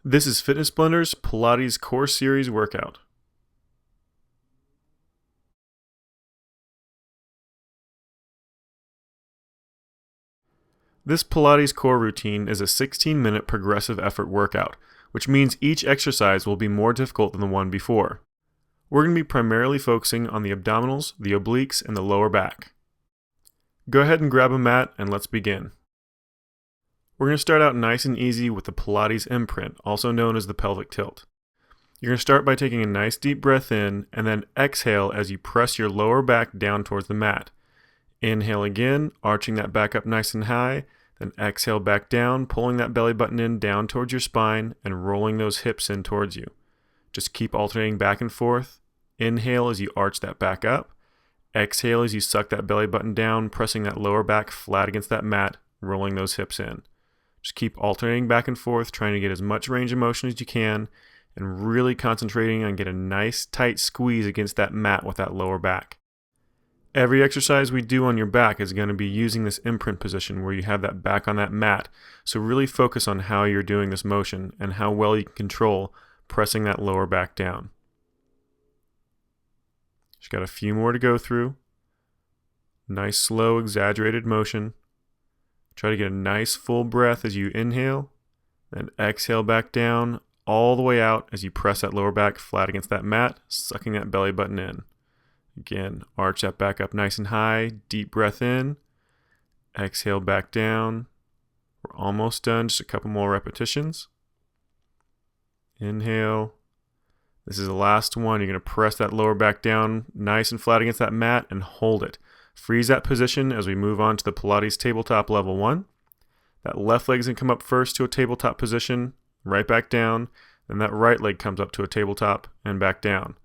This is Fitness Blender's Pilates Core Series workout. This Pilates core routine is a 16-minute progressive effort workout, which means each exercise will be more difficult than the one before. We're going to be primarily focusing on the abdominals, the obliques, and the lower back. Go ahead and grab a mat and let's begin. We're going to start out nice and easy with the Pilates Imprint, also known as the pelvic tilt. You're going to start by taking a nice deep breath in and then exhale as you press your lower back down towards the mat. Inhale again, arching that back up nice and high, then exhale back down, pulling that belly button in down towards your spine and rolling those hips in towards you. Just keep alternating back and forth. Inhale as you arch that back up. Exhale as you suck that belly button down, pressing that lower back flat against that mat, rolling those hips in. Just keep alternating back and forth, trying to get as much range of motion as you can, and really concentrating on getting a nice tight squeeze against that mat with that lower back. Every exercise we do on your back is going to be using this imprint position where you have that back on that mat. So really focus on how you're doing this motion and how well you can control pressing that lower back down. Just got a few more to go through. Nice, slow, exaggerated motion. Try to get a nice full breath as you inhale, then exhale back down all the way out as you press that lower back flat against that mat, sucking that belly button in. Again, arch that back up nice and high, deep breath in, exhale back down. We're almost done, just a couple more repetitions. Inhale. This is the last one. You're going to press that lower back down nice and flat against that mat and hold it. Freeze that position as we move on to the Pilates tabletop level 1. That left leg's going to come up first to a tabletop position, right back down, then that right leg comes up to a tabletop and back down.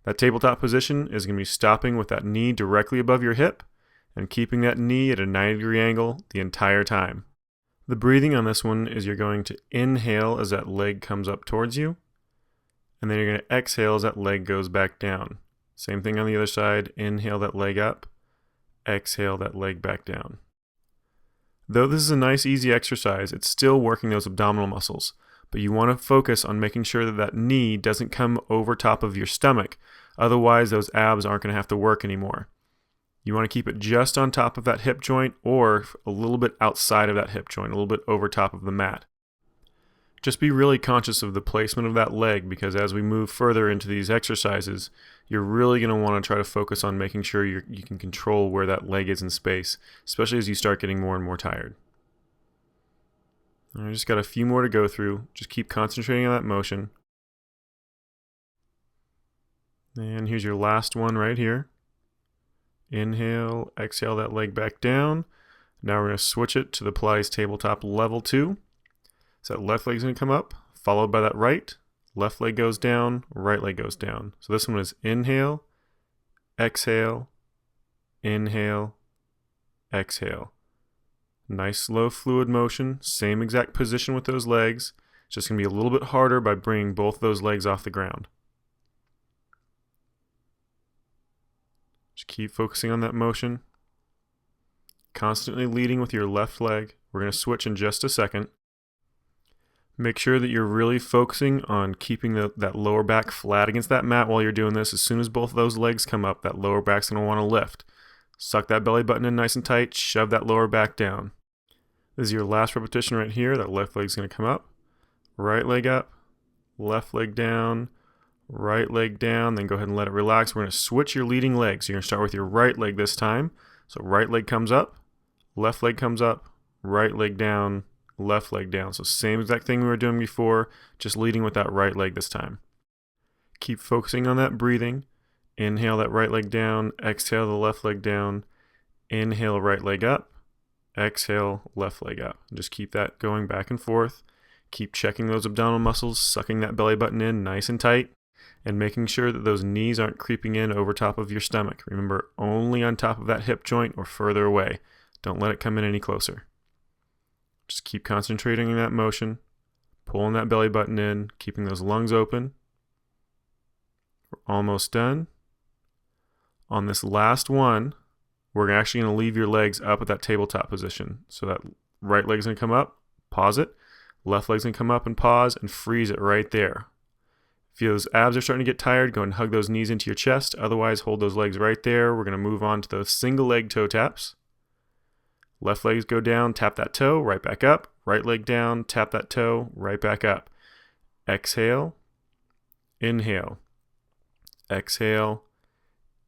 That tabletop position is going to be stopping with that knee directly above your hip and keeping that knee at a 90-degree angle the entire time. The breathing on this one is you're going to inhale as that leg comes up towards you, and then you're going to exhale as that leg goes back down. Same thing on the other side. Inhale that leg up, exhale that leg back down. Though this is a nice easy exercise, it's still working those abdominal muscles, but you want to focus on making sure that that knee doesn't come over top of your stomach. Otherwise, those abs aren't going to have to work anymore. You want to keep it just on top of that hip joint or a little bit outside of that hip joint, a little bit over top of the mat. Just be really conscious of the placement of that leg, because as we move further into these exercises, you're really going to want to try to focus on making sure you can control where that leg is in space, especially as you start getting more and more tired. I just got a few more to go through. Just keep concentrating on that motion. And here's your last one right here. Inhale, exhale that leg back down. Now we're going to switch it to the Pilates tabletop level 2. So that left leg's going to come up, followed by that right. Left leg goes down, right leg goes down. So this one is inhale, exhale, inhale, exhale. Nice slow fluid motion, same exact position with those legs. It's just going to be a little bit harder by bringing both those legs off the ground. Just keep focusing on that motion. Constantly leading with your left leg. We're going to switch in just a second. Make sure that you're really focusing on keeping that lower back flat against that mat while you're doing this. As soon as both of those legs come up, that lower back's going to want to lift. Suck that belly button in nice and tight, shove that lower back down. This is your last repetition right here. That left leg's going to come up, right leg up, left leg down, right leg down, then go ahead and let it relax. We're going to switch your leading legs. You're going to start with your right leg this time. So right leg comes up, left leg comes up, right leg down, left leg down. So same exact thing we were doing before, just leading with that right leg this time. Keep focusing on that breathing. Inhale that right leg down, exhale the left leg down, inhale right leg up, exhale left leg up. Just keep that going back and forth. Keep checking those abdominal muscles, sucking that belly button in nice and tight, and making sure that those knees aren't creeping in over top of your stomach. Remember, only on top of that hip joint or further away. Don't let it come in any closer. Just keep concentrating on that motion, pulling that belly button in, keeping those lungs open. We're almost done. On this last one, we're actually going to leave your legs up at that tabletop position. So that right leg's going to come up, pause it, Left leg's going to come up and pause and freeze it right there. If those abs are starting to get tired, go and hug those knees into your chest. Otherwise, hold those legs right there. We're going to move on to those single leg toe taps. Left legs go down, tap that toe, right back up. Right leg down, tap that toe, right back up. Exhale, inhale, exhale,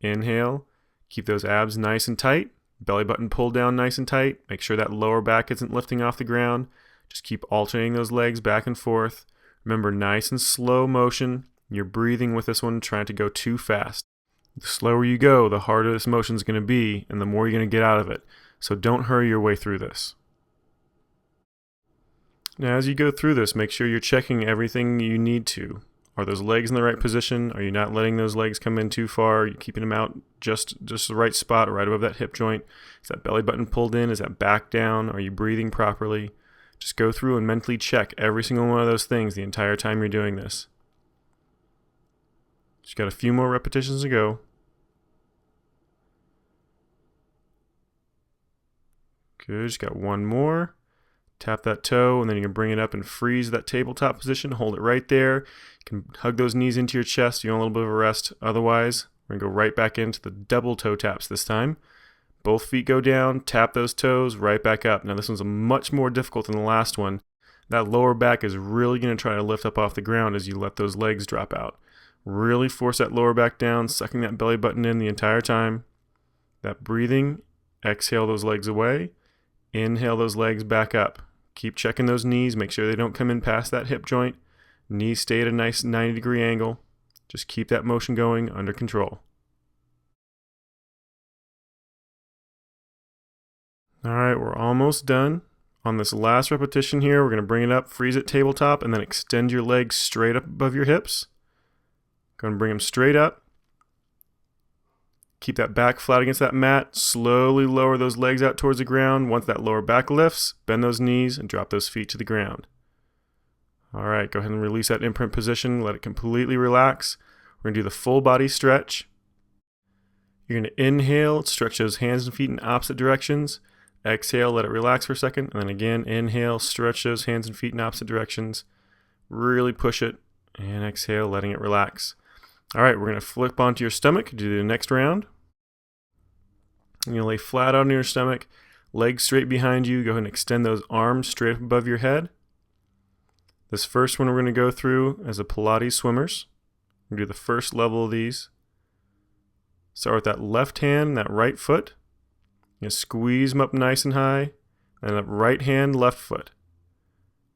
inhale. Keep those abs nice and tight. Belly button pulled down nice and tight. Make sure that lower back isn't lifting off the ground. Just keep alternating those legs back and forth. Remember, nice and slow motion. You're breathing with this one, trying to go too fast. The slower you go, the harder this motion is going to be, and the more you're going to get out of it. So don't hurry your way through this. Now, as you go through this, make sure you're checking everything you need to. Are those legs in the right position? Are you not letting those legs come in too far? Are you keeping them out just the right spot, right above that hip joint? Is that belly button pulled in? Is that back down? Are you breathing properly? Just go through and mentally check every single one of those things the entire time you're doing this. Just got a few more repetitions to go. Good, just got one more. Tap that toe, and then you can bring it up and freeze that tabletop position. Hold it right there. You can hug those knees into your chest. You want a little bit of a rest. Otherwise, we're going to go right back into the double toe taps this time. Both feet go down, tap those toes, right back up. Now, this one's much more difficult than the last one. That lower back is really going to try to lift up off the ground as you let those legs drop out. Really force that lower back down, sucking that belly button in the entire time. That breathing, exhale those legs away. Inhale those legs back up. Keep checking those knees. Make sure they don't come in past that hip joint. Knees stay at a nice 90-degree angle. Just keep that motion going under control. All right, we're almost done. On this last repetition here, we're going to bring it up, freeze it tabletop, and then extend your legs straight up above your hips. Go and bring them straight up. Keep that back flat against that mat. Slowly lower those legs out towards the ground. Once that lower back lifts, bend those knees and drop those feet to the ground. All right, go ahead and release that imprint position. Let it completely relax. We're going to do the full body stretch. You're going to inhale, stretch those hands and feet in opposite directions. Exhale, let it relax for a second. And then again, inhale, stretch those hands and feet in opposite directions. Really push it. And exhale, letting it relax. All right, we're going to flip onto your stomach, do the next round. You're going to lay flat on your stomach, legs straight behind you. Go ahead and extend those arms straight up above your head. This first one we're going to go through as a Pilates swimmers. We're going to do the first level of these. Start with that left hand, that right foot. You're going to squeeze them up nice and high. And that right hand, left foot.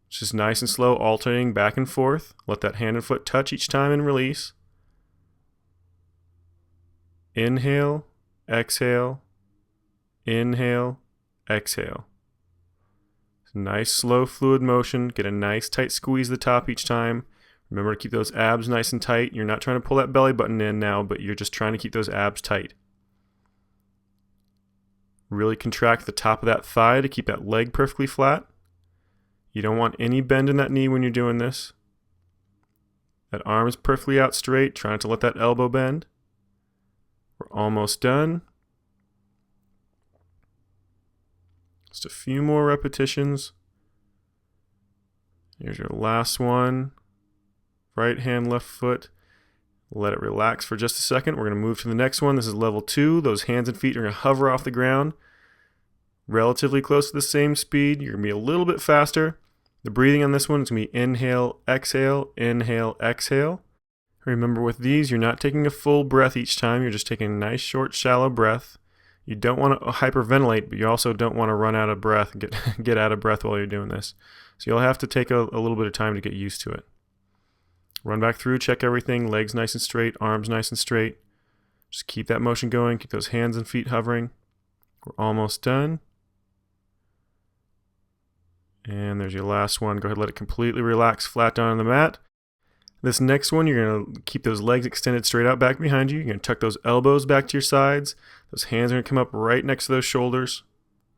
Just nice and slow, alternating back and forth. Let that hand and foot touch each time and release. Inhale, exhale, inhale, exhale. Nice, slow, fluid motion. Get a nice, tight squeeze at the top each time. Remember to keep those abs nice and tight. You're not trying to pull that belly button in now, but you're just trying to keep those abs tight. Really contract the top of that thigh to keep that leg perfectly flat. You don't want any bend in that knee when you're doing this. That arm is perfectly out straight. Try not to let that elbow bend. We're almost done. Just a few more repetitions. Here's your last one. Right hand, left foot. Let it relax for just a second. We're going to move to the next one. This is level 2. Those hands and feet are going to hover off the ground. Relatively close to the same speed. You're going to be a little bit faster. The breathing on this one is going to be inhale, exhale, inhale, exhale. Remember, with these, you're not taking a full breath each time. You're just taking a nice, short, shallow breath. You don't want to hyperventilate, but you also don't want to run out of breath and get out of breath while you're doing this. So you'll have to take a little bit of time to get used to it. Run back through, check everything. Legs nice and straight, arms nice and straight. Just keep that motion going. Keep those hands and feet hovering. We're almost done. And there's your last one. Go ahead and let it completely relax flat down on the mat. This next one, you're going to keep those legs extended straight out back behind you. You're going to tuck those elbows back to your sides. Those hands are going to come up right next to those shoulders.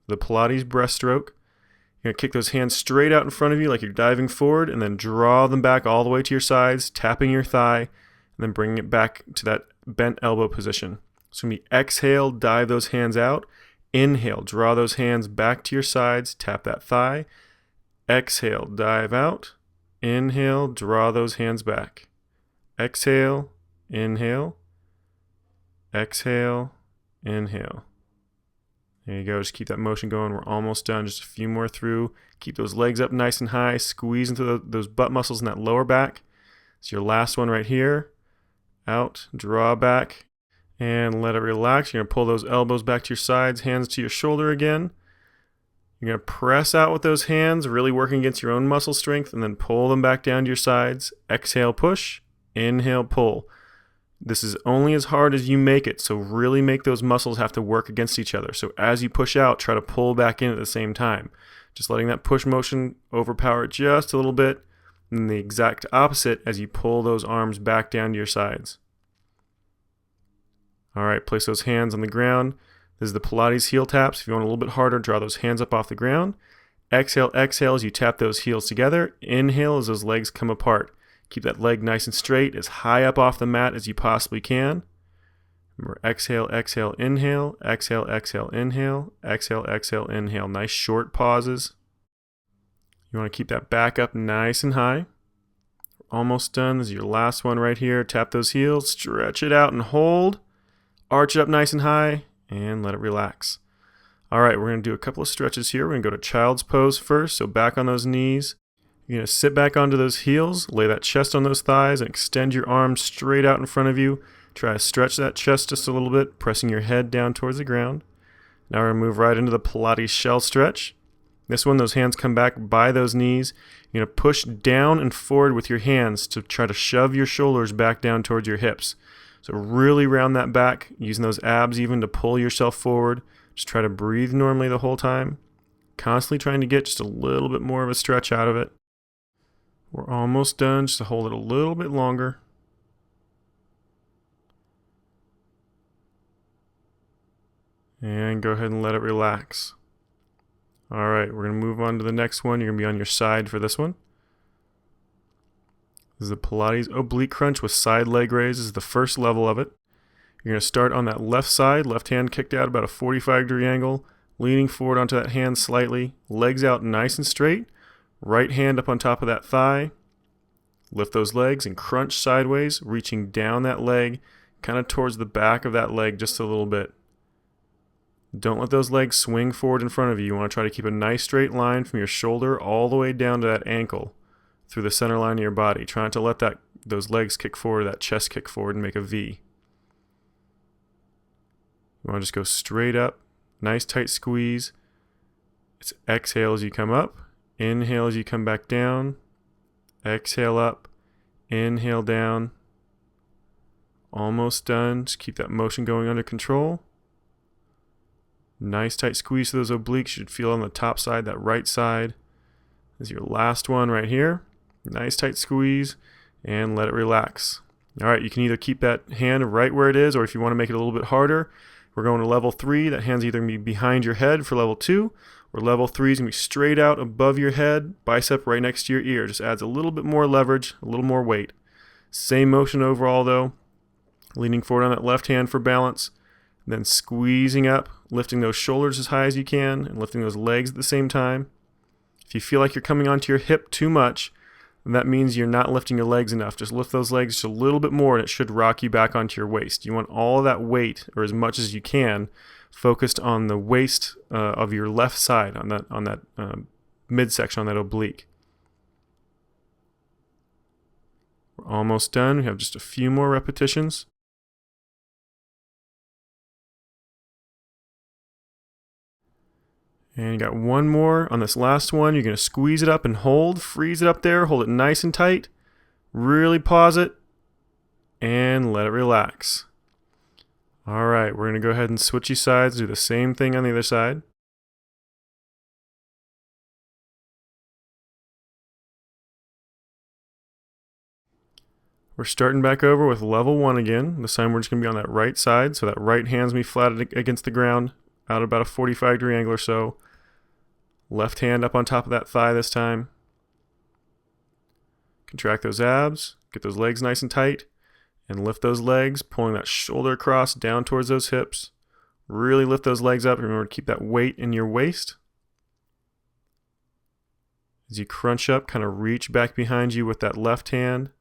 The Pilates breaststroke. You're going to kick those hands straight out in front of you like you're diving forward, and then draw them back all the way to your sides, tapping your thigh, and then bringing it back to that bent elbow position. So when you exhale, dive those hands out. Inhale, draw those hands back to your sides, tap that thigh. Exhale, dive out. Inhale, draw those hands back. Exhale, inhale. Exhale, inhale. There you go. Just keep that motion going. We're almost done. Just a few more through. Keep those legs up nice and high. Squeeze into those butt muscles in that lower back. It's your last one right here. Out, draw back, and let it relax. You're going to pull those elbows back to your sides, hands to your shoulder again. You're going to press out with those hands, really working against your own muscle strength, and then pull them back down to your sides. Exhale, push. Inhale, pull. This is only as hard as you make it, so really make those muscles have to work against each other. So as you push out, try to pull back in at the same time. Just letting that push motion overpower it just a little bit, and the exact opposite as you pull those arms back down to your sides. All right, place those hands on the ground. This is the Pilates heel taps. If you want a little bit harder, draw those hands up off the ground. Exhale, exhale as you tap those heels together. Inhale as those legs come apart. Keep that leg nice and straight, as high up off the mat as you possibly can. Remember, exhale, exhale, inhale. Exhale, exhale, inhale. Exhale, exhale, inhale. Nice short pauses. You want to keep that back up nice and high. Almost done. This is your last one right here. Tap those heels, stretch it out and hold. Arch it up nice and high and let it relax. All right, we're going to do a couple of stretches here. We're going to go to child's pose first, so back on those knees. You're going to sit back onto those heels, lay that chest on those thighs, and extend your arms straight out in front of you. Try to stretch that chest just a little bit, pressing your head down towards the ground. Now we're going to move right into the Pilates shell stretch. This one, those hands come back by those knees. You're going to push down and forward with your hands to try to shove your shoulders back down towards your hips. So really round that back, using those abs even to pull yourself forward. Just try to breathe normally the whole time. Constantly trying to get just a little bit more of a stretch out of it. We're almost done, just to hold it a little bit longer. And go ahead and let it relax. All right, we're going to move on to the next one. You're going to be on your side for this one. This is the Pilates oblique crunch with side leg raise. This is the first level of it. You're going to start on that left side, left hand kicked out about a 45-degree angle, leaning forward onto that hand slightly, legs out nice and straight, right hand up on top of that thigh. Lift those legs and crunch sideways, reaching down that leg, kind of towards the back of that leg just a little bit. Don't let those legs swing forward in front of you. You want to try to keep a nice straight line from your shoulder all the way down to that ankle through the center line of your body. Try not to let those legs kick forward, that chest kick forward and make a V. You want to just go straight up, nice tight squeeze. It's exhale as you come up, inhale as you come back down, exhale up, inhale down. Almost done. Just keep that motion going under control. Nice tight squeeze to those obliques. You should feel on the top side, that right side. This is your last one right here. Nice tight squeeze and let it relax. All right, you can either keep that hand right where it is, or if you want to make it a little bit harder, we're going to level 3. That hand's either going to be behind your head for level 2, or level 3 is going to be straight out above your head, bicep right next to your ear. Just adds a little bit more leverage, a little more weight. Same motion overall though. Leaning forward on that left hand for balance, then squeezing up, lifting those shoulders as high as you can, and lifting those legs at the same time. If you feel like you're coming onto your hip too much, then that means you're not lifting your legs enough. Just lift those legs just a little bit more, and it should rock you back onto your waist. You want all of that weight, or as much as you can, focused on the waist of your left side, on that midsection, on that oblique. We're almost done. We have just a few more repetitions. And you got one more on this last one. You're going to squeeze it up and hold. Freeze it up there. Hold it nice and tight. Really pause it. And let it relax. All right, we're going to go ahead and switch you sides. Do the same thing on the other side. We're starting back over with level 1 again. This time we're just going to be on that right side. So that right hand's going to be flat against the ground, out about a 45-degree angle or so. Left hand up on top of that thigh this time. Contract those abs, get those legs nice and tight, and lift those legs, pulling that shoulder across down towards those hips. Really lift those legs up. Remember to keep that weight in your waist. As you crunch up, kind of reach back behind you with that left hand,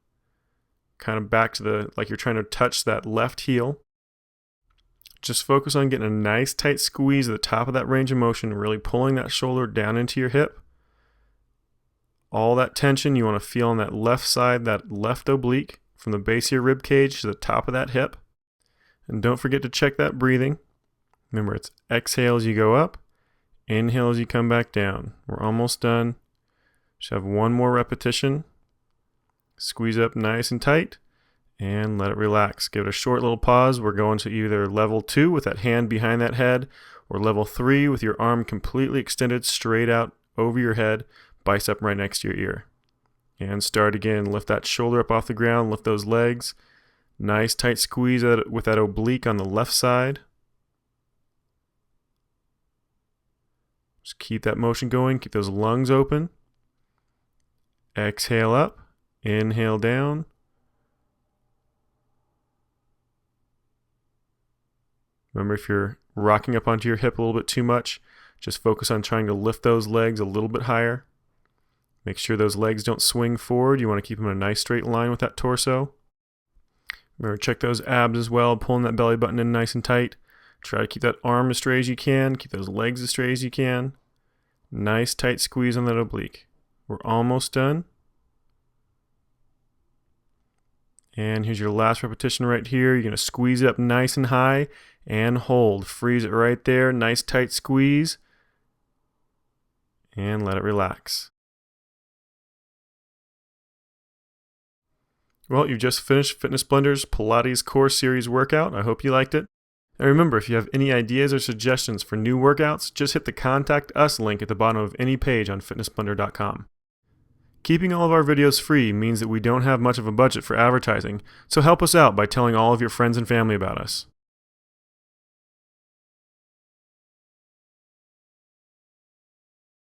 kind of back to like you're trying to touch that left heel. Just focus on getting a nice tight squeeze at the top of that range of motion, really pulling that shoulder down into your hip. All that tension you want to feel on that left side, that left oblique, from the base of your rib cage to the top of that hip. And don't forget to check that breathing. Remember, it's exhale as you go up, inhale as you come back down. We're almost done. Just have one more repetition. Squeeze up nice and tight and let it relax. Give it a short little pause. We're going to either level 2 with that hand behind that head, or level 3 with your arm completely extended straight out over your head, bicep right next to your ear. And start again. Lift that shoulder up off the ground, lift those legs. Nice tight squeeze with that oblique on the left side. Just keep that motion going, keep those lungs open. Exhale up, inhale down. Remember, if you're rocking up onto your hip a little bit too much, just focus on trying to lift those legs a little bit higher. Make sure those legs don't swing forward. You want to keep them in a nice straight line with that torso. Remember, check those abs as well, pulling that belly button in nice and tight. Try to keep that arm as straight as you can. Keep those legs as straight as you can. Nice tight squeeze on that oblique. We're almost done. And here's your last repetition right here. You're going to squeeze it up nice and high and hold. Freeze it right there. Nice tight squeeze. And let it relax. Well, you've just finished Fitness Blender's Pilates Core Series workout. I hope you liked it. And remember, if you have any ideas or suggestions for new workouts, just hit the Contact Us link at the bottom of any page on fitnessblender.com. Keeping all of our videos free means that we don't have much of a budget for advertising, so help us out by telling all of your friends and family about us.